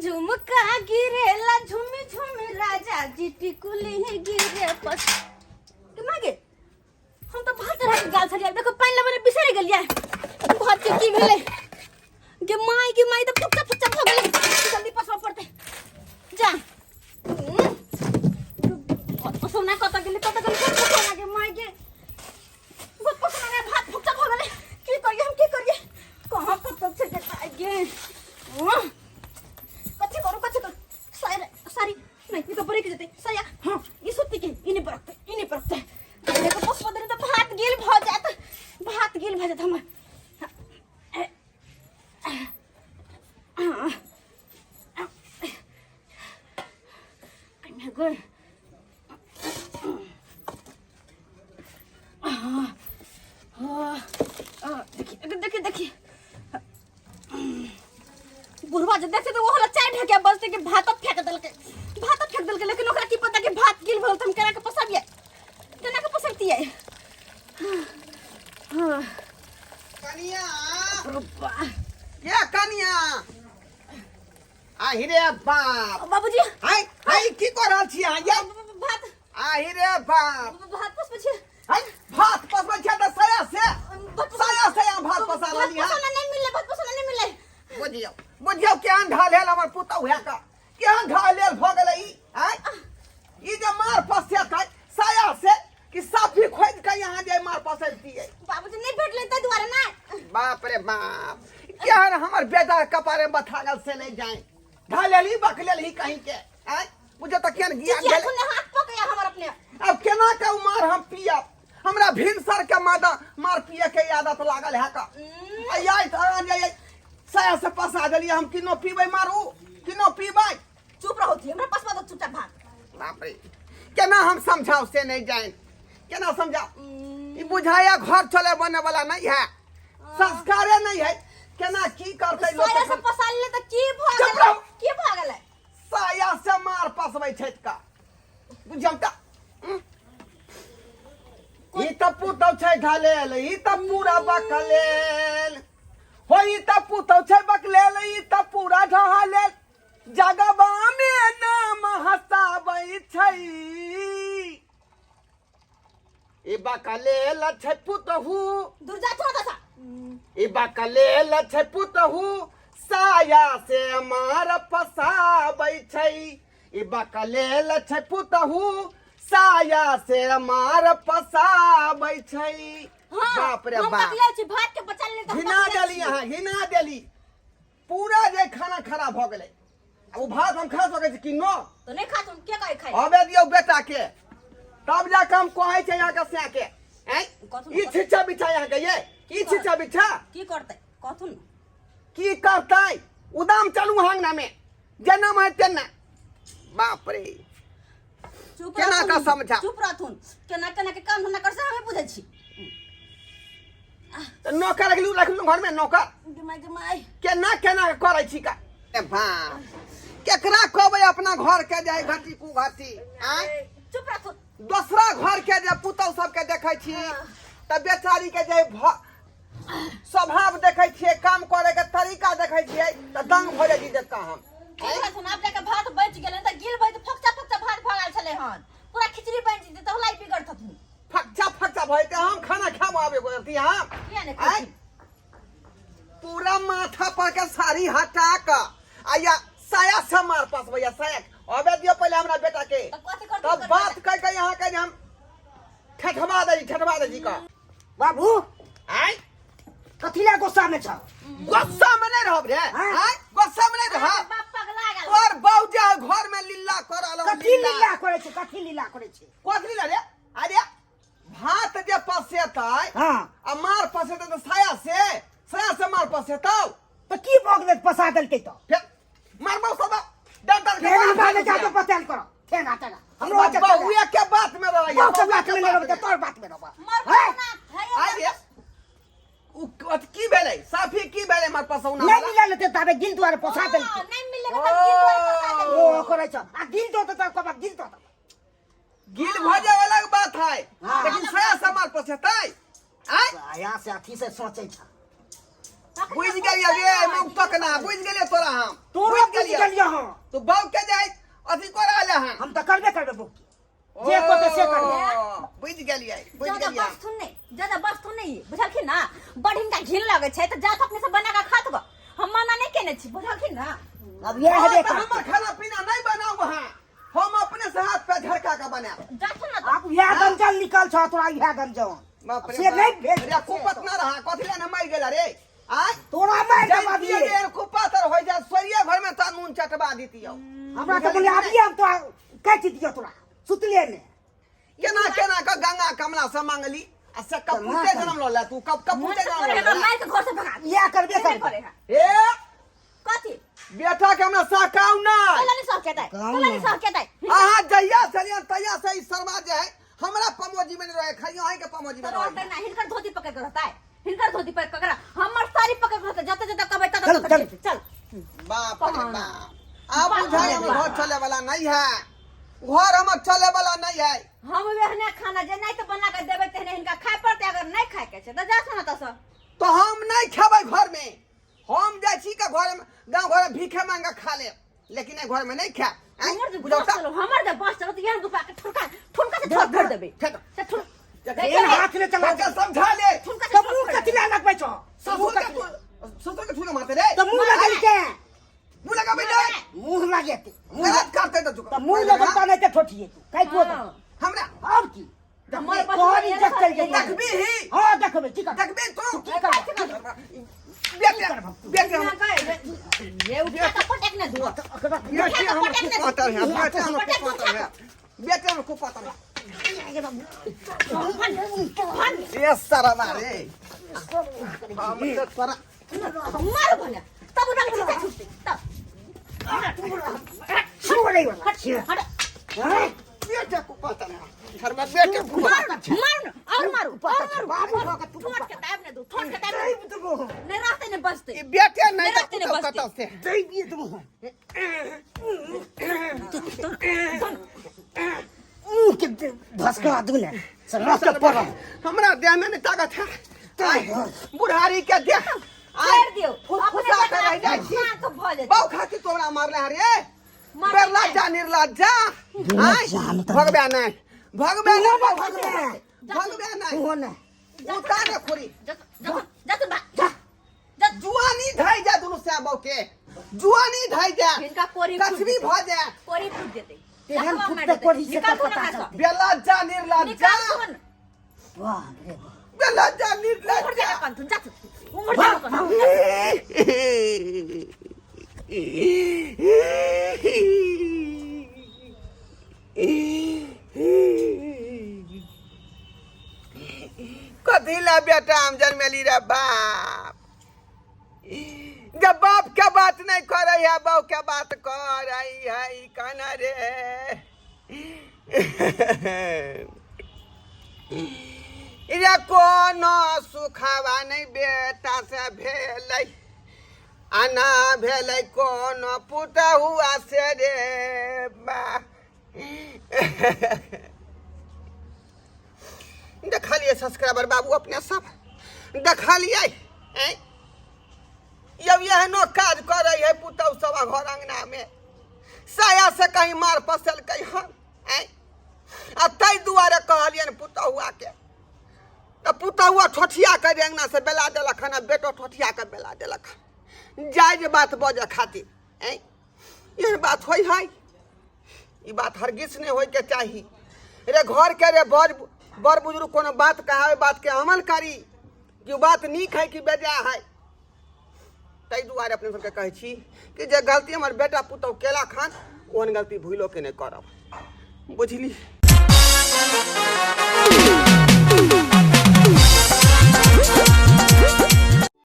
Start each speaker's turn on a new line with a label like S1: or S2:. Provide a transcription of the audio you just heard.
S1: झुमका गिरेला झुमी झुमी राजा जी टिकुली ही गिरे पस के मागे हम तो भात रह गाल छलिया देखो पानी लबरे बिसरे गेलिया बहुत की भेले के माई तो फुच्चा फुच्चा हो गेले जल्दी पसवा पड़ते जा सोना कत गेले सोना के माई के बहुत पसंद है भात फुच्चा हो गेले की करिए कहां कत से आगे कच्चे करो सारी नहीं ये तो बड़े के जते साया हां ये सुत्ती के इने परखते देखो बस बदरे तो भात गिल भ जात हम I'm good. देखिए बुढ़वा जब देखते तो वो हला चाय ढके बसते के भात फेंक देलके लेकिन ओकरा की पता के भात गिल भल हम केना के पसरती है हां
S2: कनिया
S1: रुपा
S2: क्या कनिया आहि रे बाप
S1: बाबूजी
S2: हाय की कर रहल छी अहाँ ये
S1: भात
S2: आहि रे बाप
S1: भात पस पछे
S2: हाय भात पसबे छै त साया से यहाँ भात पसा रहली है
S1: भात पसना नहीं मिले
S2: बुझियो केहन ढालेल हमर पुतौ है का केहन ढालेल भ गेलै ई जे मार पसे छै साया से कि साफी खोज के यहाँ जे मार पसलती है
S1: बाबूजी नहीं भेटले त दुआरे ना
S2: बाप रे बाप केहन हमर बेटा कपारे में बथागल से नहीं जाए ढालेली बकलेली कहीं के मुझे तो केहन गिया गेल
S1: तूने हाथ पकया हमर अपने
S2: अब केना के मार हम पियब हमरा भिनसर के मार पिए के आदत लागल है का आई साया से पसा देलिए हम किनो पीबै मारू किनो पीबै
S1: चुप रहो थी हमरा पास मत चुपचाप भात
S2: बाप रे केना हम समझाओ से नहीं जाए केना समझाओ ई बुझाया घर चले बने वाला नहीं है संस्कारे नहीं है केना की करते लोग
S1: साया से पसा ले त की भ गेलै
S2: साया से मार पसबै छै का बुझौ त ई त पुतौ छै ढालेल ई त पूरा बकलेल हो ई त पुतौ छै बकलेल ई त पूरा ढालेल जगबा में नाम हसाबै छै ई बकलेल छै पुतहु
S1: दूर जा थोड़ा सा
S2: ई बकलेल छै पुतहु साया से मार पसाबै छै ई बकलेल छै पुतहु साया से मार पसाबै छै बाप रे बाप
S1: बकले छी भात के बचा ले
S2: हिना देली पूरा जे खाना खराब भ गेलै अब भात हम खा सकै छी कि न
S1: तो नहीं खा तुम के कहे खाई
S2: अबे दियौ बेटा के तब जा हम कहै छै यहाँ के से के ई छिछा बिछा यहाँ के ये की छिछा बिछा
S1: की करते कथुन
S2: की करतै उदाम चलू हंगना में जेना में तेना बाप रे
S1: चुप
S2: केना का समझा
S1: चुप रहथुन केना के काम धंधा कर से हमें बुझै छी
S2: नौकर रखलू घर में नौकर
S1: दिमाग
S2: केना करे छी का ए बाप केकरा कहबै अपना घर के जाय घटी कु घटी
S1: चुप रहथुन
S2: दूसरा घर के जे पुतौ सब के देखै छी त बेचारी के जे स्वभाव देखै छियै काम करे के तरीका देखै छियै त दंग भ जाइ छी देखा हम
S1: सुन आप जाके भात बच गेलै त गिल भइ त फक्चा भात भगाल छले हन पूरा खिचड़ी बन जेते त हलाई बिगड़ थथुन
S2: फक्चा भइ के हम खाना खाब आबे गोरती हम
S1: किया ने खाई
S2: पूरा माथा पर के साड़ी हटा के आया साया से मार पास भैया साया अबे दियो पहले हमरा बेटा के तब बात कह के यहाँ के हम ठठबा दे जी का
S3: बाबू कथिला गुस्सा में छ
S2: गुस्सा में नहीं रहब रे गुस्सा में नहीं रह
S1: बाप पगला गेल
S2: और बौजा घर में लीला करल
S3: कथी लीला करे छै कथी
S2: लीला रे अरे भात जे पसेतै
S3: हां
S2: आ मार पसेतै त साया से मार पसेतौ
S3: त की भोग दे पसा देलकै त
S2: मारबौ सब डंडा
S3: केना बाने जाके पतेल करो केना तेना
S2: हमरो बउआ के बात में रह
S3: या तो बात में रह तोर बात में रह
S1: मर
S2: की भेलै साफी की भेलै मार पसौना
S3: नहीं मिला लेते तबे गिल द्वारे पसा देलकै
S1: नहीं मिलेगा त गिल द्वारे पसा देलकै
S3: ओ करे छ आ गिल तो कबा गिल तो
S2: गिल भजे वाला बात है लेकिन साया से मार पसेतै
S3: साया से अथी से सोचै छ
S2: बुझ गेलिए रे मुख तक ना बुझ गेलिए तोरा हम
S3: तोरा बुझ गेलिए हां
S2: तू बाऊ के जाए अथी कर आले हैं
S3: हम तो करबे करबे बुक जे को तो से करबे
S2: बुझ गेलिए
S1: ज्यादा बस थुन नहीं बुझलखिन ना बढ़िन का घिन लगे छै त जात अपने से बना के खात गो हम मना नहीं केने छी बुझलखिन ना
S3: अब ये है देखा
S2: हमर खाना पीना नहीं बनाऊ हां हम अपने से हाथ पे झरका के बना
S1: जात ना
S3: आप यह गंजल निकल छ तोरा यह गंजल से नहीं भेज
S2: रे कुपत ना रहा कथि ले मर गेला रे आ
S3: तोरा मैं दबा दिए
S2: रे कुपातर हो जा सोरिया घर में ता नून चटवा दीतियो
S3: हमरा तो बोले अभी हम तो कैची दियो तोरा सुतले में
S2: केना का गंगा कमला से मांगली आ से कपूते जन्म लो ला तू कपूते जन्म लो
S1: मार के घर से भगा
S3: या करबे कर
S2: ए
S1: कथि
S2: बेटा के हमरा साकाऊ ना
S1: तोला नहीं सह केतै
S2: आहा जइया सरिया तैया से ई शर्मा जे है हमरा पमोजी में रहे खइयो है के पमोजी में
S1: तो
S2: रहे
S1: ना हिनकर धोती पकड़ के रहता है हिनकर धोती पकड़ के हमर साड़ी पकड़ के जते जते कहबै तते चल
S2: बाप रे बाप आप बुझाई हम घर चले वाला नहीं है घर हम चले वाला नहीं है
S1: हम वेहने खाना जे नहीं तो बना के देबे तेने हिनका खाए पड़ते अगर नहीं खाए के छै त जा सुना त
S2: तो हम नहीं खेबै घर में हम जाइ छी के घर में गांव घर में भीखे मांगा खा ले लेकिन घर में नहीं खा
S1: हमर जे बस चलत यहां दुपा के ठुनका से ठोक कर देबे
S3: ये हाथ में चला
S2: के समझा ले
S3: तो मुंह कतिला लगबै छ
S2: ससुर के ठुना मारते रे
S3: तो मुंह लगल के
S2: मुंह लगाबे नहीं
S3: मुंह लागे
S2: गलत करते तो
S3: मुंह लगता नहीं ते ठोठिए तू काई को
S2: हमरा
S3: अब की
S1: हमर
S3: तोहरी इज्जत चल गई
S2: देखबी ही
S3: हां देखबे ठीक है
S2: देखबी तू
S3: बेटे
S2: बेटे हम
S1: ये उठा के पटक न दो
S2: बेटे हम कुपातर है बेटे हम कुपातर है बेटे हम कुपातर है ये सारा मारे हम तो सारा
S1: मार भले तब उठा के छुट्टी तब
S3: छोड़ दे हट
S2: बेटे कुपातर है घर में बेटे कुपातर
S1: मार और मारो ठोक के दाब ने दो ठोक के दाब
S3: तो
S1: नहीं रहते ने बचते
S2: ये बेटे नहीं
S1: नहीं रहते ने
S2: तो
S1: बचते
S2: कता से
S3: दे दिए तुम के भसका दूने सरस के पर
S2: हमरा देह में नहीं ताकत है बुढ़ारी के देह
S1: छोड़ दियो
S2: फुसफुसा के रह जाय छी
S1: हां तो भ जाय
S2: बाऊ खाती तोरा मारले रे बेरलाजा निर्लज्जा भगबे नहीं भगबे नहीं
S3: हो ना
S2: उतारे खुरी
S1: जा तू बा
S2: जुआनी ढाई जा दुनु से बाऊ के जुआनी ढाई जा
S1: इनका कोरी
S2: कसबी भ जा
S1: कोरी फूट देते
S3: तेहन फुट कोरी से पता चल
S2: बेरलाजा निर्लज्जा
S3: वाह रे
S2: बेरलाजा
S1: उमर
S2: निर्लज्जा
S1: जा कन तू जा उमर जा कन
S2: कथी ला बेटा हम जन्मेली रे बाप जब बाप के बात नहीं कर रही है बाप के बात कर रही है कहना रे इरा कोनो सुखावा नहीं बेटा से भेलै आना भेलै कोनो पुता हुआ से रे बा देखा लिए सब्सक्राइबर बाबू अपने सब देखा लिए जब यह नो काज कर रही है पुतौ सब घर अंगना में साया से कहीं मार पसल कहीं हम तै दुआरे कहलियन पुतहुआ के तो पुतहुआ ठोठिया कर अंगना से बेला देलक हन बेटो ठोठिया के बेला देलक जायज बात बजे खातिर यह बात होई है ये बात हरगिज नहीं होय के चाहिए रे घर के रे बड़ बुजुर्ग कोनो बात कहावे बात के अमल करी कि बात नीक है कि बेजा है तै दुआरे अपने सबके कहै छी कि जे गलती हमर बेटा पुतौ केला खान ओहन गलती भूलो के नहीं करब बुझली।